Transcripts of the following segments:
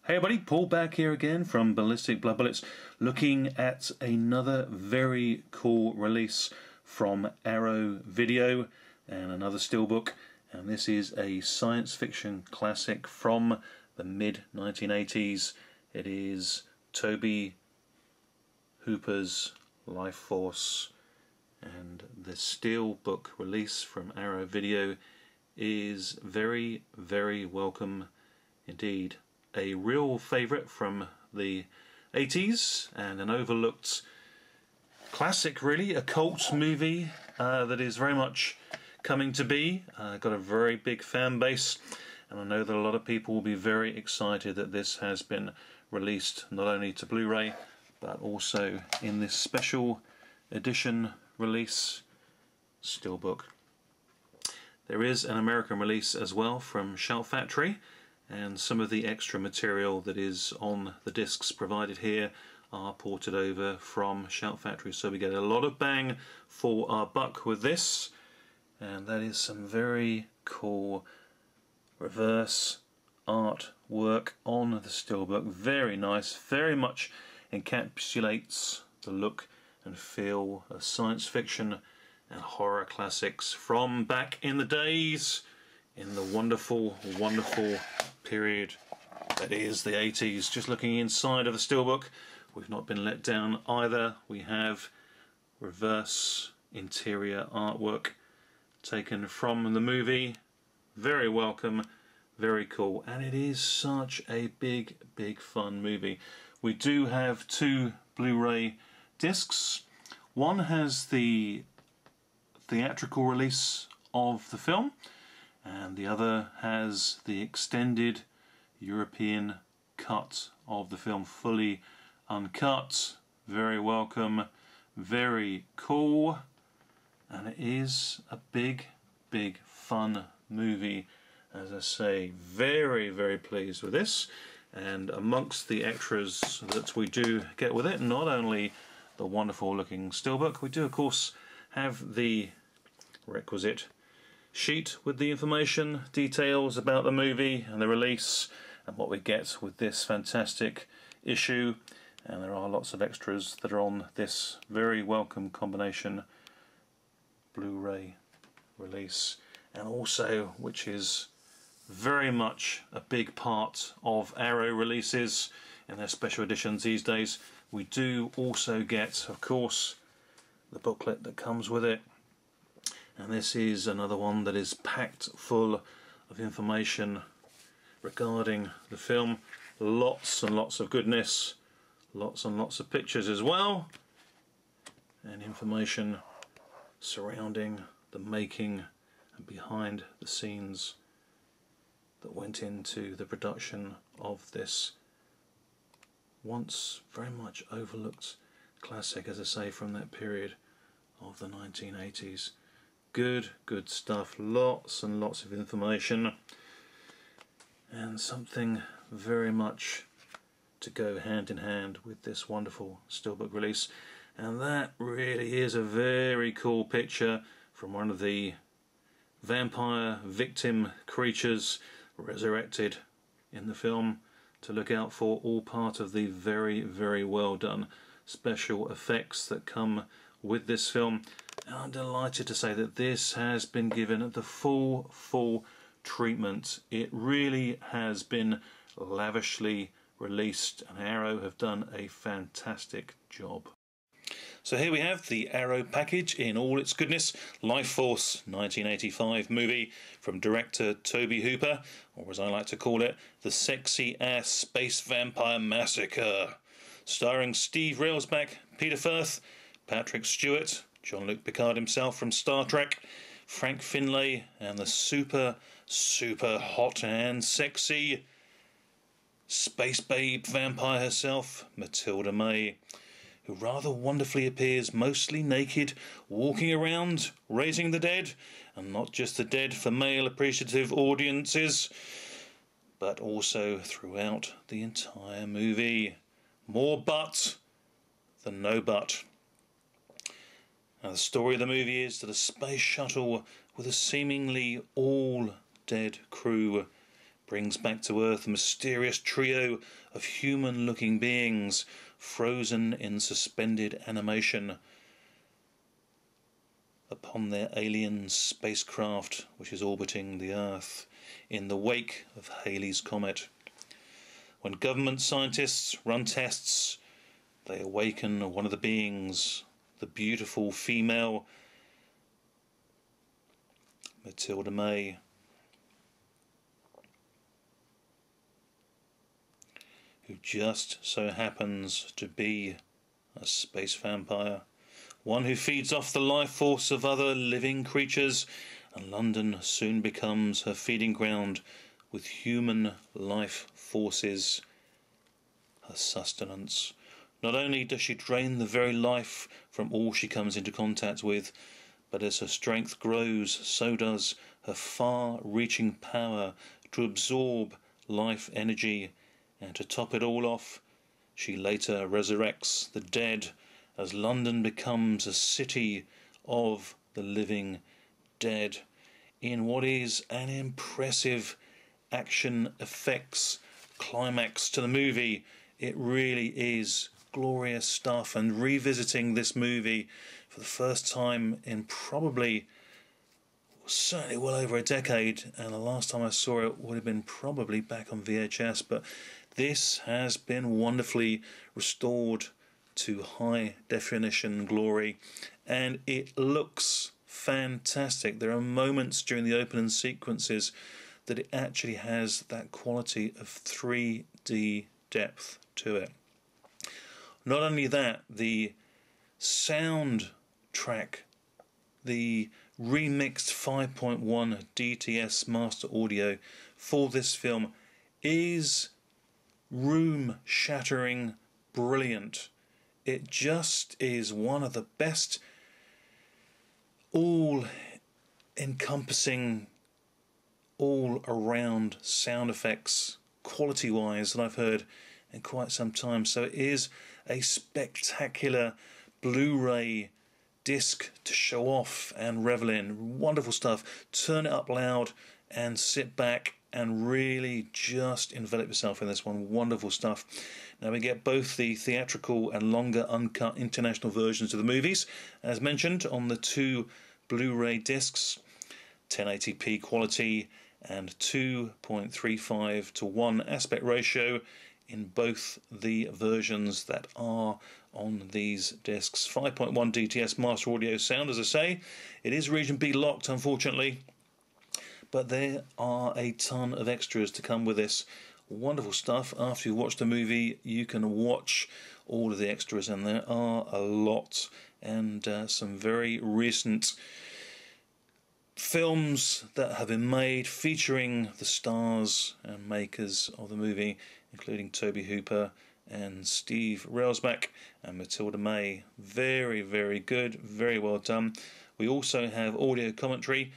Hey everybody, Paul back here again from Ballistic Blood Bullets, looking at another very cool release from Arrow Video and another steelbook, and this is a science fiction classic from the mid-1980s. It is Tobe Hooper's Life Force, and the steelbook release from Arrow Video is very, very welcome indeed. A real favourite from the 80s and an overlooked classic, really, a cult movie that is very much coming to be. Got a very big fan base, and I know that a lot of people will be very excited that this has been released not only to Blu-ray but also in this special edition release steelbook. There is an American release as well from Shout Factory, and some of the extra material that is on the discs provided here are ported over from Shout Factory, so we get a lot of bang for our buck with this, and that is some very cool reverse art work on the steelbook. Very nice, very much encapsulates the look and feel of science fiction and horror classics from back in the days, in the wonderful, wonderful period that is the 80s. Just looking inside of the steelbook, we've not been let down either. We have reverse interior artwork taken from the movie. Very welcome, very cool, and it is such a big, big fun movie. We do have two Blu-ray discs. One has the theatrical release of the film, and the other has the extended European cut of the film, fully uncut. Very welcome, very cool, and it is a big, big fun movie. As I say, very, very pleased with this. And amongst the extras that we do get with it, not only the wonderful looking steelbook, we do of course have the requisite sheet with the information, details about the movie and the release and what we get with this fantastic issue. And there are lots of extras that are on this very welcome combination Blu-ray release, and also, which is very much a big part of Arrow releases and their special editions these days, we do also get, of course, the booklet that comes with it. And this is another one that is packed full of information regarding the film. Lots and lots of goodness, lots and lots of pictures as well, and information surrounding the making and behind the scenes that went into the production of this once very much overlooked classic, as I say, from that period of the 1980s. Good, good stuff, lots and lots of information, and something very much to go hand in hand with this wonderful steelbook release. And that really is a very cool picture from one of the vampire victim creatures resurrected in the film, to look out for. All part of the very, very well done special effects that come with this film. And I'm delighted to say that this has been given the full treatment. It really has been lavishly released, and Arrow have done a fantastic job. So here we have the Arrow package in all its goodness. Life Force 1985 movie from director Tobe Hooper, or as I like to call it, the sexy ass space vampire massacre. Starring Steve Railsback, Peter Firth, Patrick Stewart, Jean-Luc Picard himself from Star Trek, Frank Finlay, and the super hot and sexy space babe vampire herself, Matilda May, who rather wonderfully appears mostly naked, walking around, raising the dead, and not just the dead for male appreciative audiences, but also throughout the entire movie. More butt than no butt. Now, the story of the movie is that a space shuttle with a seemingly all-dead crew brings back to Earth a mysterious trio of human-looking beings frozen in suspended animation upon their alien spacecraft which is orbiting the Earth in the wake of Halley's Comet. When government scientists run tests, they awaken one of the beings, the beautiful female Matilda May, who just so happens to be a space vampire, one who feeds off the life force of other living creatures, and London soon becomes her feeding ground with human life forces, her sustenance. Not only does she drain the very life from all she comes into contact with, but as her strength grows, so does her far-reaching power to absorb life energy, and to top it all off, she later resurrects the dead as London becomes a city of the living dead, in what is an impressive action effects climax to the movie. It really is glorious stuff, and revisiting this movie for the first time in probably, certainly well over a decade, and the last time I saw it would have been probably back on VHS, but this has been wonderfully restored to high definition glory, and it looks fantastic. There are moments during the opening sequences that it actually has that quality of 3D depth to it. Not only that, the soundtrack, the remixed 5.1 DTS master audio for this film is room-shattering brilliant. It just is one of the best all-encompassing, all-around sound effects quality-wise that I've heard in quite some time. So it is a spectacular Blu-ray disc to show off and revel in. Wonderful stuff. Turn it up loud and sit back and really just envelop yourself in this one. Wonderful stuff. Now we get both the theatrical and longer uncut international versions of the movies, as mentioned, on the two Blu-ray discs, 1080p quality and 2.35 to 1 aspect ratio in both the versions that are on these discs. 5.1 DTS master audio sound, as I say. It is region B locked, unfortunately, but there are a ton of extras to come with this. Wonderful stuff. After you watch the movie, you can watch all of the extras, and there are a lot, and some very recent films that have been made featuring the stars and makers of the movie, including Tobe Hooper and Steve Railsback and Matilda May. Very, very good, very well done. We also have audio commentary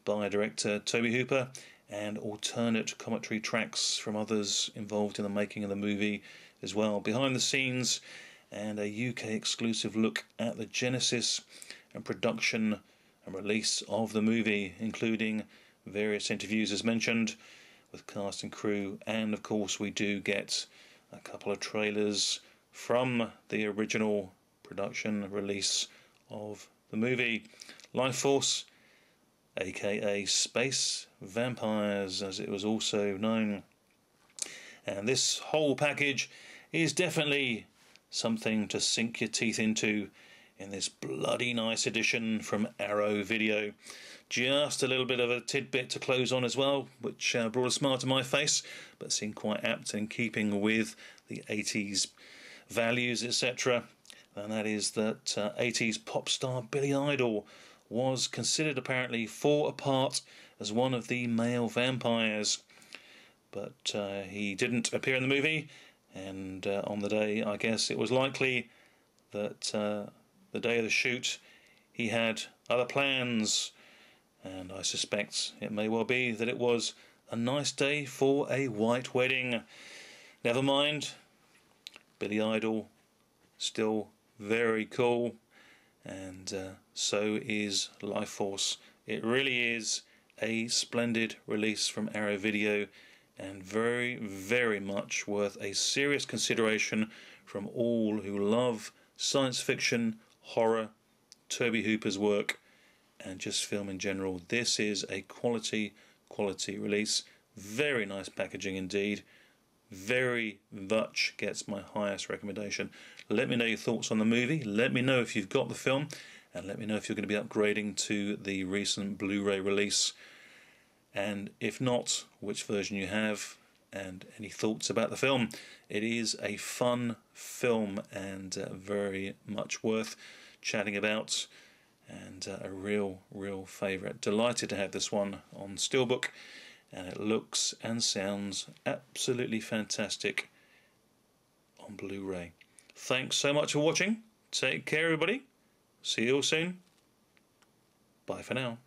by director Tobe Hooper and alternate commentary tracks from others involved in the making of the movie as well. Behind the scenes and a UK exclusive look at the genesis and production and release of the movie, including various interviews as mentioned with cast and crew, and of course we do get a couple of trailers from the original production release of the movie. Life Force, aka Space Vampires as it was also known. And this whole package is definitely something to sink your teeth into in this bloody nice edition from Arrow Video. Just a little bit of a tidbit to close on as well, which brought a smile to my face, but seemed quite apt in keeping with the 80s values, etc. And that is that 80s pop star Billy Idol was considered apparently for a part as one of the male vampires, but he didn't appear in the movie, and on the day, I guess it was likely that the day of the shoot he had other plans, and I suspect it may well be that it was a nice day for a white wedding. Never mind, Billy Idol still very cool, and so is Life Force. It really is a splendid release from Arrow Video, and very, very much worth a serious consideration from all who love science fiction, horror, Tobe Hooper's work, and just film in general. This is a quality release. Very nice packaging indeed. Very much gets my highest recommendation. Let me know your thoughts on the movie. Let me know if you've got the film, and let me know if you're going to be upgrading to the recent Blu-ray release, and if not, which version you have, and any thoughts about the film. It is a fun film and very much worth chatting about, and a real favourite. Delighted to have this one on Steelbook, and it looks and sounds absolutely fantastic on Blu-ray. Thanks so much for watching. Take care, everybody. See you all soon. Bye for now.